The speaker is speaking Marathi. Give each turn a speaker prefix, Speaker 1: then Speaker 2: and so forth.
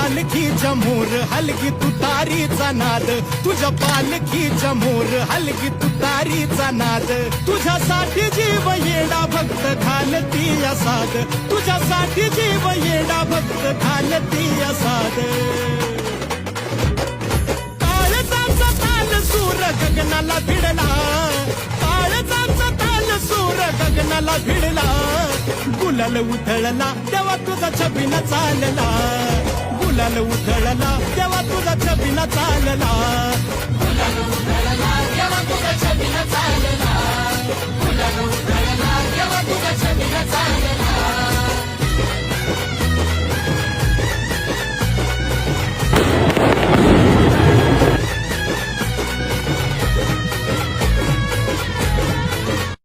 Speaker 1: पालखीच्या मोर हलगी तुतारीचा नाद, तुझ्या पालखीच्या मोर हलगी तुतारीचा नाद. तुझ्यासाठी जीव येडा भक्त घालती साद, तुझ्यासाठी जीव येडा भक्त घालती साद. काळजाचा ताल सूर गगनाला भिडला, काळजाचा ताल सूर गगनाला भिडला. गुलाल उधळला तेव्हा तुझा छबिना चालला, गुलाल उधळला तेव्हा तुझा छबिना चालला, गुलाल उधळला तेव्हा तुझा छबिना चालला.